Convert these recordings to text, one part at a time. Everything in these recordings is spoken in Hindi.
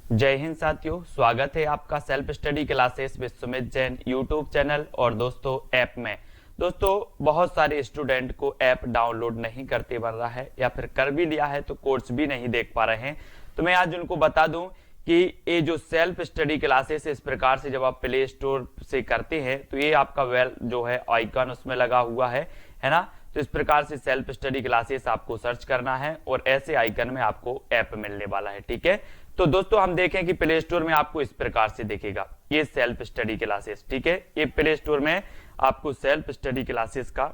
जय हिंद साथियों, स्वागत है आपका self study classes Vishwamit Jain YouTube channel और दोस्तों ऐप में। दोस्तों बहुत सारे स्टूडेंट को ऐप डाउनलोड नहीं करते बन रहा है या फिर कर भी लिया है तो कोर्स भी नहीं देख पा रहे हैं। तो मैं आज उनको बता दूं कि ये जो सेल्फ स्टडी क्लासेस इस प्रकार से जब आप प्ले स्टोर से करते हैं तो ये आपका वेल जो है आइकन उसमें लगा हुआ है ना। तो इस प्रकार से सेल्फ स्टडी क्लासेस आपको सर्च करना है और ऐसे आइकन में आपको ऐप मिलने वाला है। ठीक है, तो दोस्तों हम देखें कि प्ले स्टोर में आपको इस प्रकार से दिखेगा ये सेल्फ स्टडी क्लासेस। ठीक है, ये प्ले स्टोर में आपको सेल्फ स्टडी क्लासेस का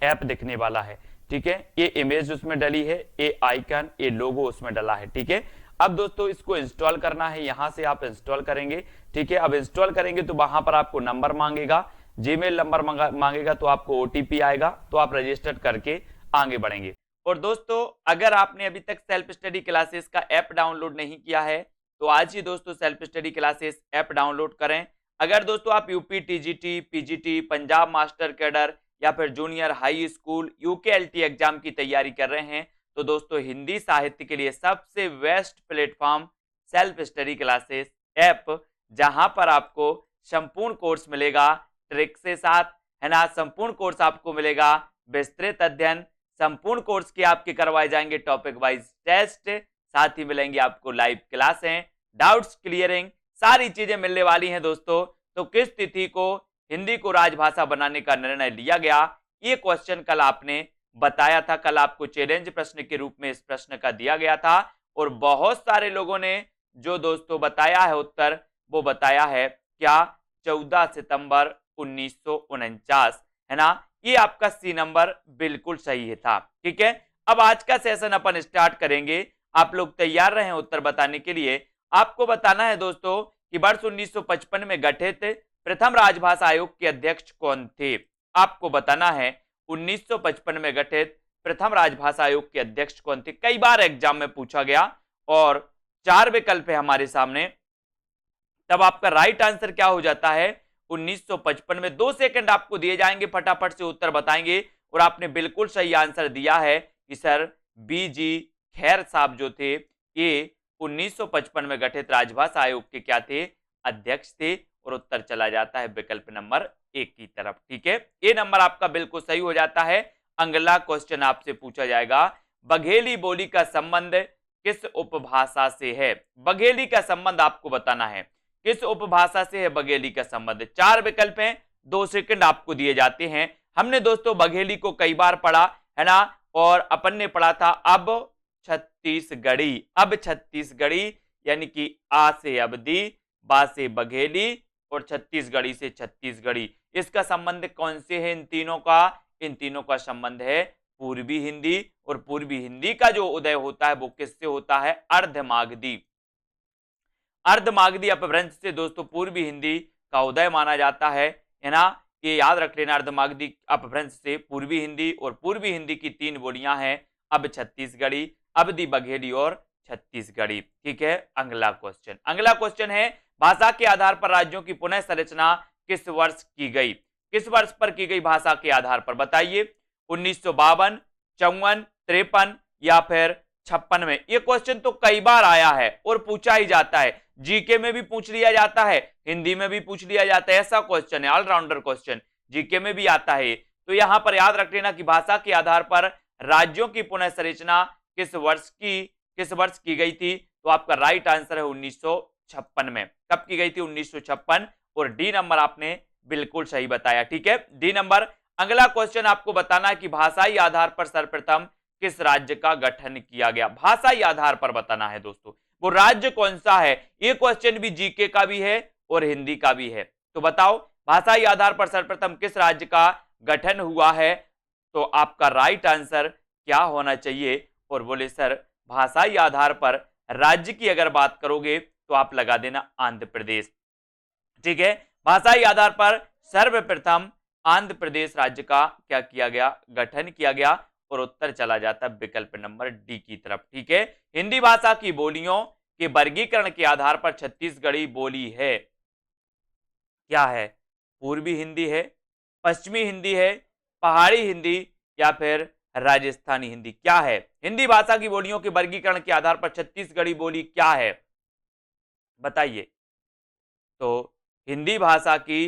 ऐप दिखने वाला है। ठीक है, ये इमेज उसमें डली है, ये आइकन, ये लोगो उसमें डला है। ठीक है, अब दोस्तों इसको इंस्टॉल करना है, यहां से आप इंस्टॉल करेंगे। ठीक है, अब इंस्टॉल करेंगे तो वहां पर आपको नंबर मांगेगा, जीमेल नंबर मांगेगा, तो आपको ओटीपी आएगा, तो आप रजिस्टर करके आगे बढ़ेंगे। और दोस्तों अगर आपने अभी तक सेल्फ स्टडी क्लासेस का ऐप डाउनलोड नहीं किया है तो आज ही दोस्तों self study classes app download करें। अगर दोस्तों आप UP TGT, PGT, Punjab master cadre या फिर जूनियर हाई स्कूल यूकेएलटी एग्जाम की तैयारी कर रहे हैं तो दोस्तों हिंदी साहित्य के लिए सबसे best platform self study classes app, जहां पर आपको संपूर्ण कोर्स मिलेगा ट्रिक से साथ, है ना। संपूर्ण कोर्स आपको मिलेगा, विस्तृत अध्ययन, संपूर्ण कोर्स के आपके करवाए जाएंगे टॉपिक वाइज टेस्ट, साथ ही मिलेंगे आपको लाइव क्लासें, डाउट्स क्लियरिंग, सारी चीजें मिलने वाली हैं दोस्तों। तो किस तिथि को हिंदी को राजभाषा बनाने का निर्णय लिया गया, ये क्वेश्चन कल आपने बताया था, कल आपको चैलेंज प्रश्न के रूप में इस प्रश्न का दिया गया था और बहुत सारे लोगों ने जो दोस्तों बताया है उत्तर, वो बताया है क्या 14 सितंबर 1949, है ना। ये आपका सी नंबर बिल्कुल सही था। ठीक है, अब आज का सेशन अपन स्टार्ट करेंगे। आप लोग तैयार रहे उत्तर बताने के लिए। आपको बताना है दोस्तों कि वर्ष 1955 में गठित प्रथम राजभाषा आयोग के अध्यक्ष कौन थे। आपको बताना है 1955 में गठित प्रथम राजभाषा आयोग के अध्यक्ष कौन थे। कई बार एग्जाम में पूछा गया और 4 विकल्प है हमारे सामने, तब आपका राइट आंसर क्या हो जाता है 1955 में। 2 सेकंड आपको दिए जाएंगे, फटाफट से उत्तर बताएंगे और आपने बिल्कुल सही आंसर दिया है कि सर बीजी खैर साहब जो थे ये 1955 में गठित राजभाषा आयोग के क्या थे, अध्यक्ष थे। और उत्तर चला जाता है विकल्प नंबर 1 की तरफ। ठीक है, ये नंबर आपका बिल्कुल सही हो जाता है। अगला क्वेश्चन आपसे पूछा जाएगा, बघेली बोली का संबंध किस उपभाषा से है। बघेली का संबंध आपको बताना है किस उपभाषा से है बघेली का संबंध। 4 विकल्प हैं, 2 सेकंड आपको दिए जाते हैं। हमने दोस्तों बघेली को कई बार पढ़ा है ना, और अपन ने पढ़ा था अब छत्तीसगढ़ी। अब छत्तीसगढ़ी यानी कि आ से अवधि, बा से बघेली और छत्तीसगढ़ी से छत्तीसगढ़ी। इसका संबंध कौन से है इन तीनों का, इन तीनों का संबंध है पूर्वी हिंदी। और पूर्वी हिंदी का जो उदय होता है वो किससे होता है, अर्धमागधी। अर्धमागधी अपभ्रंश से दोस्तों पूर्वी हिंदी का उदय माना जाता है ना। ये याद रख लेना, अर्धमागधी अपभ्रंश से पूर्वी हिंदी, और पूर्वी हिंदी की 3 बोलियां हैं अब छत्तीसगढ़ी, अवधी, बघेली और छत्तीसगढ़ी। ठीक है, अगला क्वेश्चन है, भाषा के आधार पर राज्यों की पुनः संरचना किस वर्ष की गई। किस वर्ष पर की गई भाषा के आधार पर, बताइए। 1952, 54, 53 या फिर 56 में। ये क्वेश्चन तो कई बार आया है और पूछा ही जाता है, जीके में भी पूछ लिया जाता है, हिंदी में भी पूछ लिया जाता है। ऐसा क्वेश्चन है, ऑलराउंडर क्वेश्चन, जीके में भी आता है। तो यहां पर याद रख लेना कि भाषा के आधार पर राज्यों की पुनः संरचना किस वर्ष की गई थी। तो आपका राइट आंसर है 1956 में। कब की गई थी, 1956। और डी नंबर आपने बिल्कुल सही बताया। ठीक है, डी नंबर। अगला क्वेश्चन आपको बताना है कि भाषाई आधार पर सर्वप्रथम किस राज्य का गठन किया गया। भाषाई आधार पर बताना है दोस्तों, वो राज्य कौन सा है। ये क्वेश्चन भी जीके का भी है और हिंदी का भी है। तो बताओ भाषाई आधार पर सर्वप्रथम किस राज्य का गठन हुआ है। तो आपका राइट आंसर क्या होना चाहिए, और बोले सर भाषाई आधार पर राज्य की अगर बात करोगे तो आप लगा देना आंध्र प्रदेश। ठीक है, भाषाई आधार पर सर्वप्रथम आंध्र प्रदेश राज्य का क्या किया गया, गठन किया गया। और उत्तर चला जाता है विकल्प नंबर डी की तरफ। ठीक है, हिंदी भाषा की बोलियों के वर्गीकरण के आधार पर छत्तीसगढ़ी बोली है, क्या है, पूर्वी हिंदी है, पश्चिमी हिंदी है, पहाड़ी हिंदी या फिर राजस्थानी हिंदी, क्या है। हिंदी भाषा की बोलियों के वर्गीकरण के आधार पर छत्तीसगढ़ी बोली क्या है, बताइए। तो हिंदी भाषा की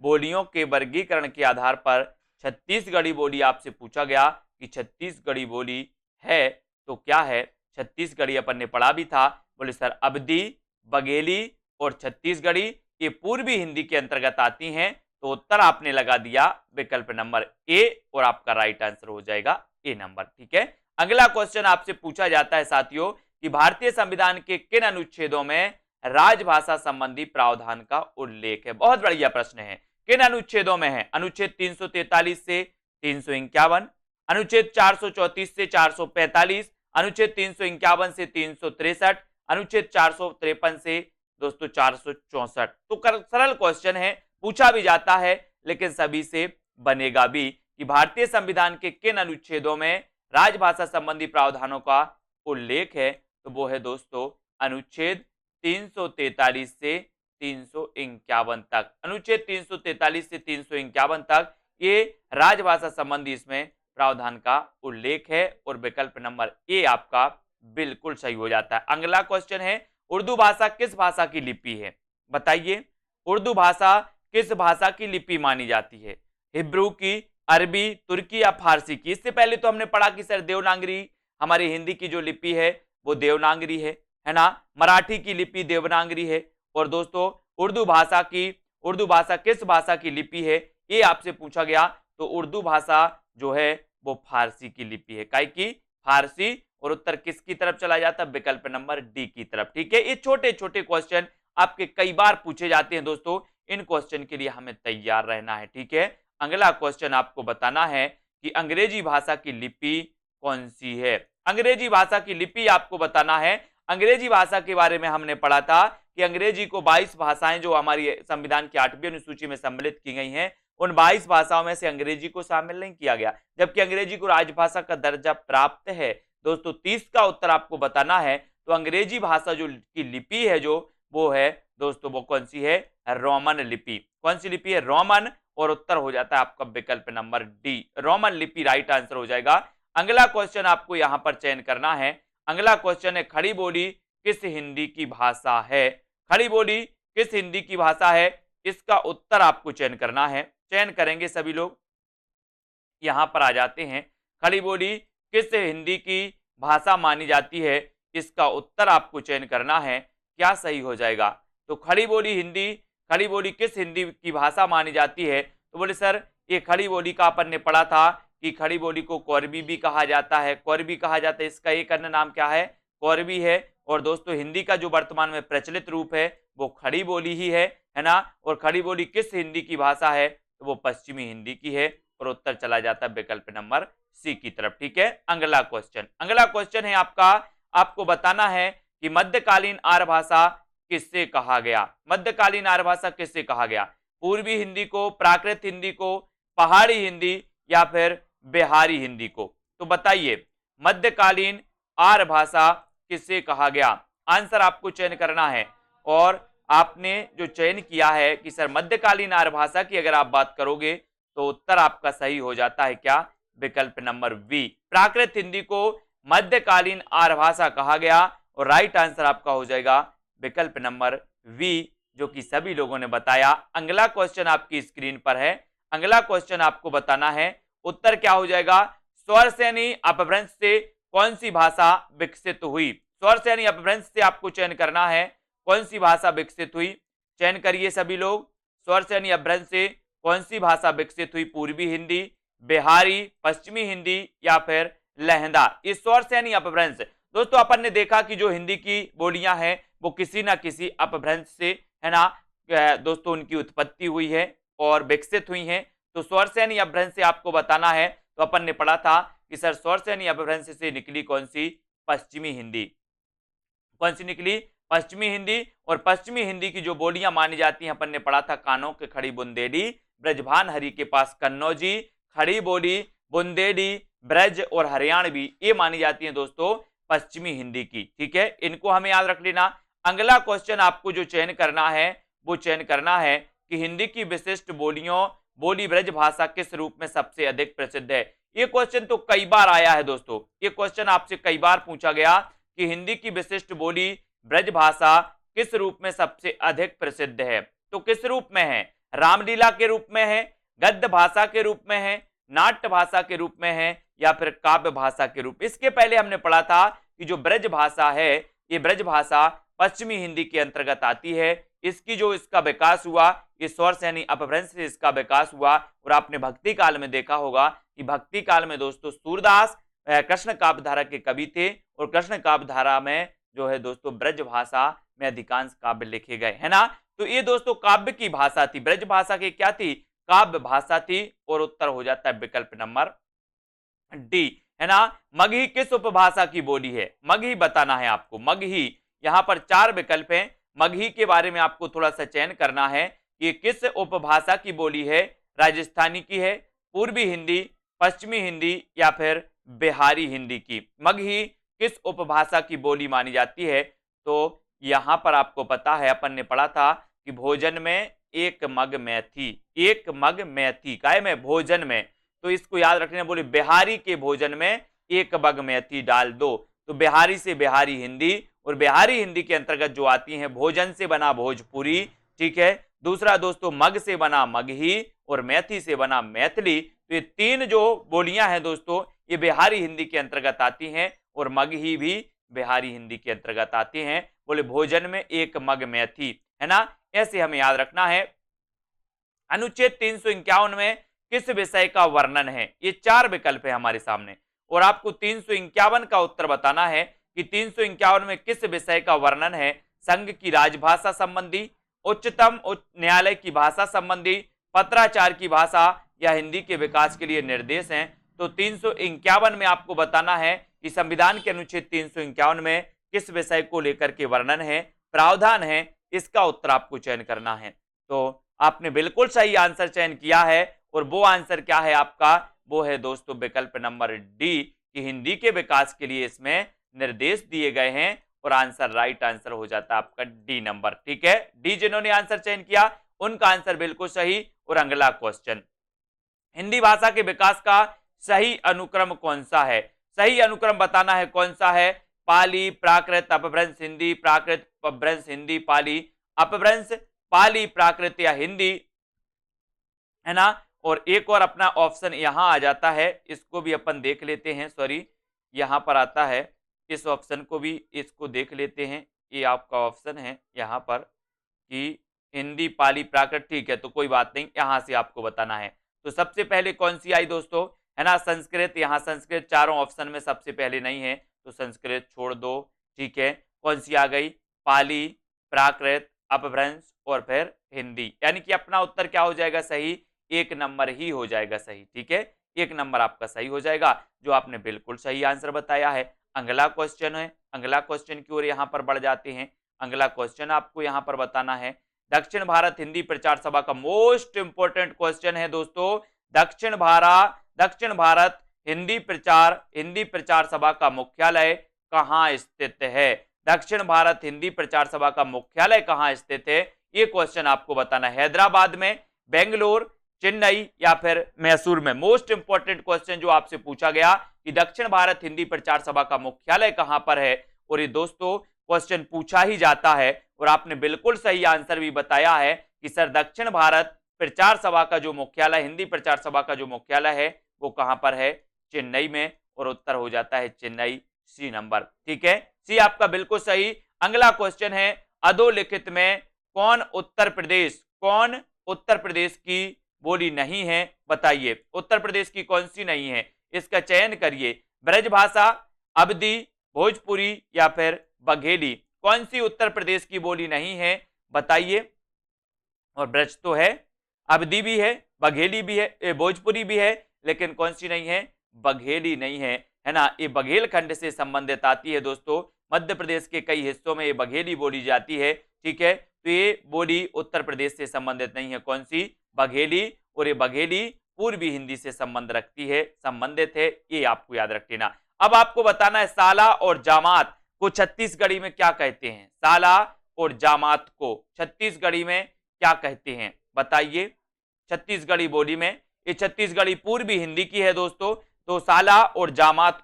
बोलियों के वर्गीकरण के आधार पर छत्तीसगढ़ी बोली आपसे पूछा गया कि छत्तीसगढ़ी बोली है तो क्या है। छत्तीसगढ़ी अपन ने पढ़ा भी था। बोले सर अवधी, बघेली और छत्तीसगढ़ी ये पूर्वी हिंदी के अंतर्गत आती हैं। तो उत्तर आपने लगा दिया विकल्प नंबर ए और आपका राइट आंसर हो जाएगा ए नंबर। ठीक है, अगला क्वेश्चन आपसे पूछा जाता है साथियों कि भारतीय संविधान के किन अनुच्छेदों में राजभाषा संबंधी प्रावधान का उल्लेख है। बहुत बढ़िया प्रश्न है। किन अनुच्छेदों में है? अनुच्छेद 343 से 351, अनुच्छेद 434 से 445, अनुच्छेद 351 से 363, अनुच्छेद 453 से दोस्तों 464। तो सरल क्वेश्चन है, पूछा भी जाता है लेकिन सभी से बनेगा भी कि भारतीय संविधान के किन अनुच्छेदों में राजभाषा संबंधी प्रावधानों का उल्लेख है। तो वो है दोस्तों अनुच्छेद 343 से 351 तक। अनुच्छेद 343 से 351 तक ये राजभाषा संबंधी इसमें प्रावधान का उल्लेख है और विकल्प नंबर ए आपका बिल्कुल सही हो जाता है। अगला क्वेश्चन है, उर्दू भाषा किस भाषा की लिपि है? बताइए, उर्दू भाषा किस भाषा की लिपि मानी जाती है? हिब्रू की, अरबी, तुर्की या फारसी की? इससे पहले तो हमने पढ़ा कि सर देवनागरी हमारी हिंदी की जो लिपि है वो देवनागरी है ना। मराठी की लिपि देवनागरी है। और दोस्तों उर्दू भाषा किस भाषा की लिपि है ये आपसे पूछा गया। तो उर्दू भाषा जो है वो फारसी की लिपि है। काय की? फारसी। और उत्तर किसकी तरफ चला जाता है? विकल्प नंबर डी की तरफ। ठीक है, ये छोटे छोटे क्वेश्चन आपके कई बार पूछे जाते हैं दोस्तों, इन क्वेश्चन के लिए हमें तैयार रहना है। ठीक है, अगला क्वेश्चन आपको बताना है कि अंग्रेजी भाषा की लिपि कौन सी है। अंग्रेजी भाषा की लिपि आपको बताना है। अंग्रेजी भाषा के बारे में हमने पढ़ा था कि अंग्रेजी को 22 भाषाएं जो हमारी संविधान की 8वीं अनुसूची में सम्मिलित की गई हैं, उन 22 भाषाओं में से अंग्रेजी को शामिल नहीं किया गया, जबकि अंग्रेजी को राजभाषा का दर्जा प्राप्त है। दोस्तों 30 का उत्तर आपको बताना है। तो अंग्रेजी भाषा जो की लिपि है जो वो है दोस्तों वो कौन सी है? रोमन लिपि। कौन सी लिपि है? रोमन। और उत्तर हो जाता है आपका विकल्प नंबर डी, रोमन लिपि राइट आंसर हो जाएगा। अगला क्वेश्चन आपको यहां पर चयन करना है। अगला क्वेश्चन है, खड़ी बोली किस हिंदी की भाषा है? खड़ी बोली किस हिंदी की भाषा है? इसका उत्तर आपको चयन करना है। चयन करेंगे सभी लोग, यहां पर आ जाते हैं। खड़ी बोली किस हिंदी की भाषा मानी जाती है? इसका उत्तर आपको चयन करना है। क्या सही हो जाएगा? तो खड़ी बोली किस हिंदी की भाषा मानी जाती है? तो बोले सर ये खड़ी बोली का अपन ने पढ़ा था कि खड़ी बोली को कोरबी भी कहा जाता है। कोरबी कहा जाता है, इसका एक अन्य नाम क्या है? कोरबी है। और दोस्तों हिंदी का जो वर्तमान में प्रचलित रूप है वो खड़ी बोली ही है ना। और खड़ी बोली किस हिंदी की भाषा है? तो वो पश्चिमी हिंदी की है। और उत्तर चला जाता है विकल्प नंबर सी की तरफ। ठीक है, अगला क्वेश्चन है आपका, आपको बताना है कि मध्यकालीन आर्य भाषा किससे कहा गया? मध्यकालीन आर्य भाषा किससे कहा गया? पूर्वी हिंदी को, प्राकृत हिंदी को, पहाड़ी हिंदी या फिर बिहारी हिंदी को? तो बताइए मध्यकालीन आर्य भाषा किससे कहा गया? आंसर आपको चयन करना है। और आपने जो चयन किया है कि सर मध्यकालीन आर्य भाषा की अगर आप बात करोगे तो उत्तर आपका सही हो जाता है क्या? विकल्प नंबर बी, प्राकृत हिंदी को मध्यकालीन आर्य भाषा कहा गया। और राइट आंसर आपका हो जाएगा विकल्प नंबर वी, जो कि सभी लोगों ने बताया। अगला क्वेश्चन आपकी स्क्रीन पर है। अगला क्वेश्चन आपको बताना है, उत्तर क्या हो जाएगा? स्वर श्रेणी अपभ्रंश से कौन सी भाषा विकसित हुई? स्वर श्रेणी अपभ्रंश से आपको चयन करना है, कौन सी भाषा विकसित हुई? चयन करिए सभी लोग। स्वर श्रेणी अपभ्रंश से कौन सी भाषा विकसित हुई? पूर्वी हिंदी, बिहारी, पश्चिमी हिंदी या फिर लहंदा? इस स्वर श्रेणी अपभ्रंश दोस्तों अपन ने देखा कि जो हिंदी की बोलियां हैं वो किसी ना किसी अपभ्रंश से है ना दोस्तों उनकी उत्पत्ति हुई है और विकसित हुई हैं। तो स्वर श्रेणी अपभ्रंश से आपको बताना है। तो अपन ने पढ़ा था कि सर स्वर श्रेणी अपभ्रंश से निकली कौन सी? पश्चिमी हिंदी। कौन सी निकली? पश्चिमी हिंदी। और पश्चिमी हिंदी की जो बोलियां मानी जाती हैं अपन ने पढ़ा था, कानों के खड़ी बुंदेली, ब्रजभान हरि के पास कन्नौजी, खड़ी बोली, बुंदेली, ब्रज और हरियाणवी, ये मानी जाती है दोस्तों पश्चिमी हिंदी की। ठीक है, इनको हमें याद रख लेना। अगला क्वेश्चन आपको जो चयन करना है वो चयन करना है कि हिंदी की विशिष्ट बोली ब्रज भाषा किस रूप में सबसे अधिक प्रसिद्ध है? ये क्वेश्चन तो कई बार आया है दोस्तों। ये क्वेश्चन आपसे कई बार पूछा गया कि हिंदी की विशिष्ट बोली ब्रज भाषा किस रूप में सबसे अधिक प्रसिद्ध है? तो किस रूप में है? रामलीला के रूप में है, गद्य भाषा के रूप में है, नाट्य भाषा के रूप में है, या फिर काव्य भाषा के रूप? इसके पहले हमने पढ़ा था कि जो ब्रज भाषा है, ये ब्रज भाषा पश्चिमी हिंदी के अंतर्गत आती है। इसकी जो इसका विकास हुआ, ये सौर्स यानी अपभ्रंश से इसका विकास हुआ। और आपने भक्ति काल में देखा होगा कि भक्ति काल में दोस्तों सूरदास कृष्ण काव्य धारा के कवि थे, और कृष्ण काव्य धारा में जो है दोस्तों ब्रज भाषा में अधिकांश काव्य लिखे गए, है ना। तो ये दोस्तों काव्य की भाषा थी, ब्रज भाषा की क्या थी? काव्य भाषा थी। और उत्तर हो जाता है विकल्प नंबर डी, है ना। मगही किस उपभाषा की बोली है? मगही बताना है आपको, मगही। यहां पर 4 विकल्प हैं, मगही के बारे में आपको थोड़ा सा चयन करना है कि किस उपभाषा की बोली है। राजस्थानी की है, पूर्वी हिंदी, पश्चिमी हिंदी, या फिर बिहारी हिंदी की? मगही किस उपभाषा की बोली मानी जाती है? तो यहां पर आपको पता है, अपन ने पढ़ा था कि भोजन में एक मग मैथी, एक मग मैथी काय में? भोजन में। तो इसको याद रखने, बोले बिहारी के भोजन में एक मग मैथी डाल दो। तो बिहारी से बिहारी हिंदी, और बिहारी हिंदी के अंतर्गत जो आती है, भोजन से बना भोजपुरी, ठीक है। दूसरा दोस्तों मग से बना मगही, और मैथी से बना मैथिली। तो ये 3 जो बोलियां हैं दोस्तों, ये बिहारी हिंदी के अंतर्गत आती हैं, और मगही भी बिहारी हिंदी के अंतर्गत आती हैं। बोले भोजन में एक मग मैथी, है ना। ऐसे हमें याद रखना है। अनुच्छेद 351 में किस विषय का वर्णन है? ये 4 विकल्प है हमारे सामने, और आपको 351 का उत्तर बताना है कि 351 में किस विषय का वर्णन है। संघ की राजभाषा संबंधी, उच्चतम न्यायालय की भाषा संबंधी, पत्राचार की भाषा, या हिंदी के विकास के लिए निर्देश हैं। तो 351 में आपको बताना है कि संविधान के अनुच्छेद 351 में किस विषय को लेकर के वर्णन है, प्रावधान है। इसका उत्तर आपको चयन करना है। तो आपने बिल्कुल सही आंसर चयन किया है, और वो आंसर क्या है आपका? वो है दोस्तों विकल्प नंबर डी, कि हिंदी के विकास के लिए इसमें निर्देश दिए गए हैं, और आंसर राइट आंसर हो जाता है आपका डी नंबर, ठीक है। डी जिन्होंने आंसर चयन किया उनका आंसर बिल्कुल सही। और अगला क्वेश्चन, हिंदी भाषा के विकास का सही अनुक्रम कौन सा है? सही अनुक्रम बताना है कौन सा है। पाली, प्राकृत, अपभ्रंश, हिंदी, प्राकृत, अपभ्रंश, हिंदी, पाली, अपभ्रंश, पाली, प्राकृत या हिंदी, है ना। और एक और अपना ऑप्शन यहां आ जाता है, इसको भी अपन देख लेते हैं। सॉरी, यहां पर आता है, इस ऑप्शन को भी इसको देख लेते हैं। ये आपका ऑप्शन है यहां पर कि हिंदी, पाली, प्राकृत, ठीक है। तो कोई बात नहीं, यहां से आपको बताना है। तो सबसे पहले कौन सी आई दोस्तों, है ना, संस्कृत। यहाँ संस्कृत चारों ऑप्शन में सबसे पहले नहीं है, तो संस्कृत छोड़ दो, ठीक है। कौन सी आ गई? पाली, प्राकृत, अपभ्रंश, और फिर हिंदी। यानी कि अपना उत्तर क्या हो जाएगा सही? 1 नंबर ही हो जाएगा सही, ठीक है। 1 नंबर आपका सही हो जाएगा, जो आपने बिल्कुल सही आंसर बताया है। अगला क्वेश्चन है, अगला क्वेश्चन की ओर यहाँ पर बढ़ जाते हैं। अगला क्वेश्चन आपको यहाँ पर बताना है। दक्षिण भारत हिंदी प्रचार सभा का मोस्ट इंपोर्टेंट क्वेश्चन है दोस्तों। दक्षिण भारत हिंदी प्रचार सभा का मुख्यालय कहाँ स्थित है? दक्षिण भारत हिंदी प्रचार सभा का मुख्यालय कहाँ स्थित है? ये क्वेश्चन आपको बताना है। हैदराबाद में, बेंगलोर, चेन्नई, या फिर मैसूर में? मोस्ट इंपोर्टेंट क्वेश्चन जो आपसे पूछा गया कि दक्षिण भारत हिंदी प्रचार सभा का मुख्यालय कहां पर है, और ये दोस्तों क्वेश्चन पूछा ही जाता है। और आपने बिल्कुल सही आंसर भी बताया है कि सर दक्षिण भारत प्रचार सभा का जो मुख्यालय, हिंदी प्रचार सभा का जो मुख्यालय है, वो कहां पर है? चेन्नई में। और उत्तर हो जाता है चेन्नई, सी नंबर, ठीक है। सी आपका बिल्कुल सही। अगला क्वेश्चन है, अधोलिखित में कौन उत्तर प्रदेश की बोली नहीं है? बताइए, उत्तर प्रदेश की कौन सी नहीं है? इसका चयन करिए। ब्रजभाषा, अवधी, भोजपुरी, या फिर बघेली? कौन सी उत्तर प्रदेश की बोली नहीं है? बताइए। और ब्रज तो है, अवधी भी है, बघेली भी है, भोजपुरी भी है, लेकिन कौन सी नहीं है? बघेली नहीं है, है ना। ये बघेल खंड से संबंधित आती है दोस्तों। मध्य प्रदेश के कई हिस्सों में ये बघेली बोली जाती है, ठीक है। तो ये बोली उत्तर प्रदेश से संबंधित नहीं है। कौन सी? बघेली। और ये बघेली पूर्वी हिंदी से संबंधित है, ये आपको याद रख लेना। अब आपको बताना है साला और जामात को छत्तीसगढ़ी में क्या कहते हैं? साला और जामात को छत्तीसगढ़ी में क्या कहते हैं? बताइए। छत्तीसगढ़ी बोली में, ये छत्तीसगढ़ी पूर्वी हिंदी की है दोस्तों। तो साला और जामात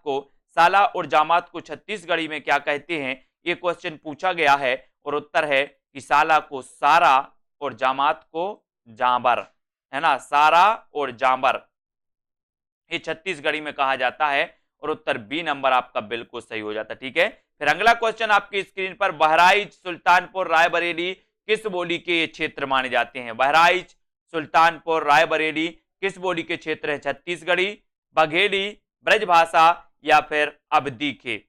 को छत्तीसगढ़ी में क्या कहते हैं? ये क्वेश्चन पूछा गया है, और उत्तर है कि साला को सारा और जामात को जाबर, है ना, सारा और जाबर, ये छत्तीसगढ़ी में कहा जाता है और उत्तर बी नंबर आपका बिल्कुल सही हो जाता है। ठीक है, फिर अगला क्वेश्चन आपकी स्क्रीन पर, बहराइच, सुल्तानपुर, रायबरेली किस बोली के ये क्षेत्र माने जाते हैं? बहराइच, सुल्तानपुर, रायबरेली किस बोली के क्षेत्र है? छत्तीसगढ़ी, बघेली, ब्रजभाषा या फिर अवधी के?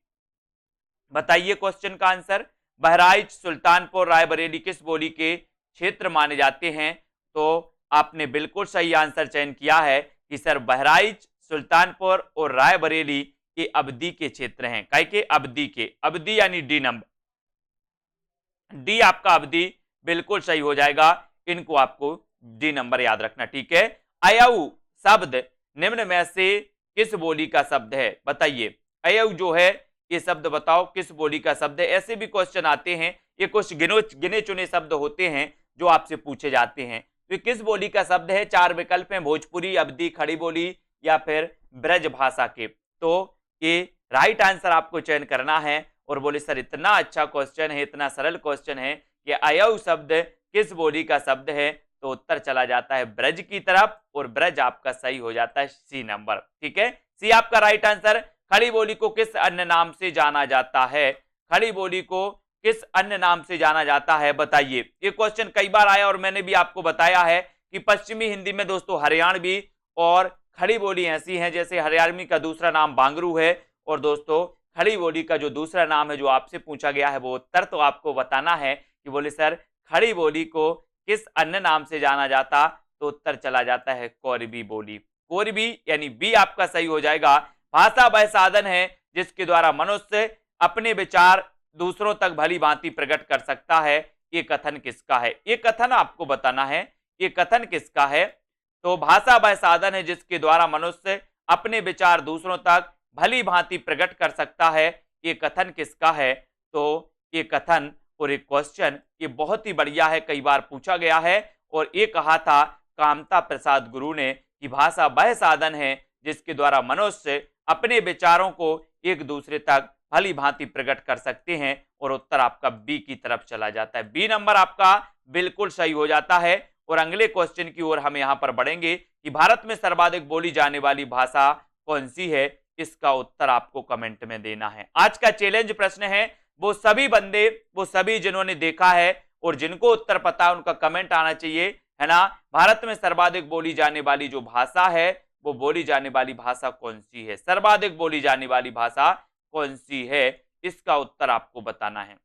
बताइए क्वेश्चन का आंसर। बहराइच, सुल्तानपुर, रायबरेली किस बोली के क्षेत्र माने जाते हैं? तो आपने बिल्कुल सही आंसर चयन किया है कि सर बहराइच, सुल्तानपुर और रायबरेली ये अवधी के क्षेत्र हैं। काय के? अवधी के। अवधी यानी डी नंबर, डी आपका अवधी बिल्कुल सही हो जाएगा। इनको आपको डी नंबर याद रखना। ठीक है, अयऊ शब्द निम्न में से किस बोली का शब्द है? बताइए, अयऊ जो है ये शब्द बताओ किस बोली का शब्द है? ऐसे भी क्वेश्चन आते हैं, ये कुछ गिने चुने शब्द होते हैं जो आपसे पूछे जाते हैं। तो किस बोली का शब्द है? 4 विकल्प हैं, भोजपुरी, अवधी, खड़ी बोली या फिर ब्रज भाषा के। तो ये राइट आंसर आपको चयन करना है। और बोले सर इतना अच्छा क्वेश्चन है, इतना सरल क्वेश्चन है कि अयऊ शब्द किस बोली का शब्द है, तो उत्तर चला जाता है ब्रज की तरफ और ब्रज आपका सही हो जाता है सी नंबर। ठीक है, सी आपका राइट आंसर। खड़ी बोली को किस अन्य नाम से जाना जाता है? खड़ी बोली को किस अन्य नाम से जाना जाता है? बताइए। ये क्वेश्चन कई बार आया और मैंने भी आपको बताया है कि पश्चिमी हिंदी में दोस्तों हरियाणवी और खड़ी बोली ऐसी हैं, जैसे हरियाणवी का दूसरा नाम बांगरू है और दोस्तों खड़ी बोली का जो दूसरा नाम है जो आपसे पूछा गया है वो उत्तर तो आपको बताना है कि बोले सर खड़ी बोली को किस अन्य नाम से जाना जाता, तो उत्तर चला जाता है कोरबी बोली। कोरबी यानी बी आपका सही हो जाएगा। भाषा वह साधन है जिसके द्वारा मनुष्य अपने विचार दूसरों तक भली भांति प्रकट कर सकता है। ये कथन किसका है? ये कथन आपको बताना है, ये कथन किसका है? तो भाषा वह साधन है जिसके द्वारा मनुष्य अपने विचार दूसरों तक भली भांति प्रकट कर सकता है। ये कथन किसका है? तो ये कथन और एक क्वेश्चन ये बहुत ही बढ़िया है, कई बार पूछा गया है और ये कहा था कामता प्रसाद गुरु ने कि भाषा वह साधन है जिसके द्वारा मनुष्य अपने विचारों को एक दूसरे तक भली भांति प्रकट कर सकते हैं। और उत्तर आपका बी की तरफ चला जाता है। बी नंबर आपका बिल्कुल सही हो जाता है। और अगले क्वेश्चन की ओर हम यहां पर बढ़ेंगे कि भारत में सर्वाधिक बोली जाने वाली भाषा कौन सी है? इसका उत्तर आपको कमेंट में देना है। आज का चैलेंज प्रश्न है, वो सभी बंदे, वो सभी जिन्होंने देखा है और जिनको उत्तर पता है उनका कमेंट आना चाहिए, है ना। भारत में सर्वाधिक बोली जाने वाली जो भाषा है वो बोली जाने वाली भाषा कौन सी है? सर्वाधिक बोली जाने वाली भाषा कौन सी है? इसका उत्तर आपको बताना है।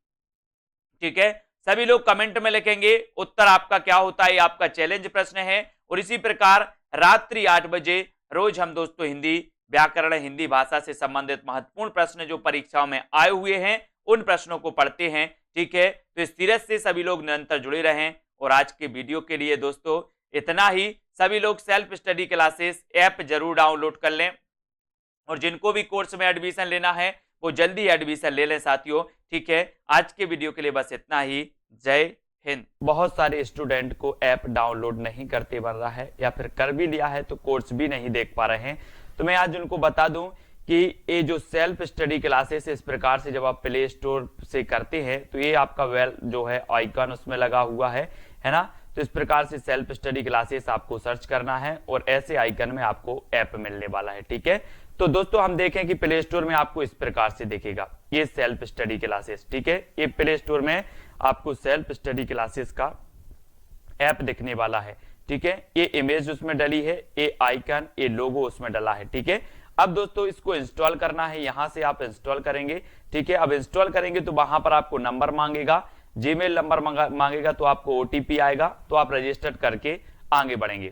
ठीक है, सभी लोग कमेंट में लिखेंगे उत्तर आपका क्या होता है। आपका चैलेंज प्रश्न है। और इसी प्रकार रात्रि 8 बजे रोज हम दोस्तों हिंदी व्याकरण, हिंदी भाषा से संबंधित महत्वपूर्ण प्रश्न जो परीक्षाओं में आए हुए हैं उन प्रश्नों को पढ़ते हैं। ठीक है, तो इस सीरीज से सभी लोग निरंतर जुड़े रहें। और आज के वीडियो के लिए दोस्तों इतना ही। सभी लोग सेल्फ स्टडी क्लासेस ऐप जरूर डाउनलोड कर लें और जिनको भी कोर्स में एडमिशन लेना है वो जल्दी एडमिशन ले लें साथियों। ठीक है, आज के वीडियो के लिए बस इतना ही। जय हिंद। बहुत सारे स्टूडेंट को ऐप डाउनलोड नहीं करते बन रहा है या फिर कर भी लिया है तो कोर्स भी नहीं देख पा रहे हैं। तो मैं आज उनको बता दूं कि ये जो सेल्फ स्टडी क्लासेस इस प्रकार से जब आप प्ले स्टोर से करते हैं तो ये आपका वेल जो है आइकन उसमें लगा हुआ है ना। तो इस प्रकार से सेल्फ स्टडी क्लासेस आपको सर्च करना है और ऐसे आइकन में आपको ऐप मिलने वाला है। ठीक है, तो दोस्तों हम देखें कि प्ले स्टोर में आपको इस प्रकार से दिखेगा ये सेल्फ स्टडी क्लासेस। ठीक है, ये प्ले स्टोर में आपको सेल्फ स्टडी क्लासेस का ऐप दिखने वाला है। ठीक है, ये इमेज उसमें डली है, ये आइकन, ये लोगो उसमें डला है। ठीक है, अब दोस्तों इसको इंस्टॉल करना है, यहां से आप इंस्टॉल करेंगे। ठीक है, अब इंस्टॉल करेंगे तो वहां पर आपको नंबर मांगेगा, जीमेल नंबर मांगेगा, तो आपको ओटीपी आएगा, तो आप रजिस्टर करके आगे बढ़ेंगे।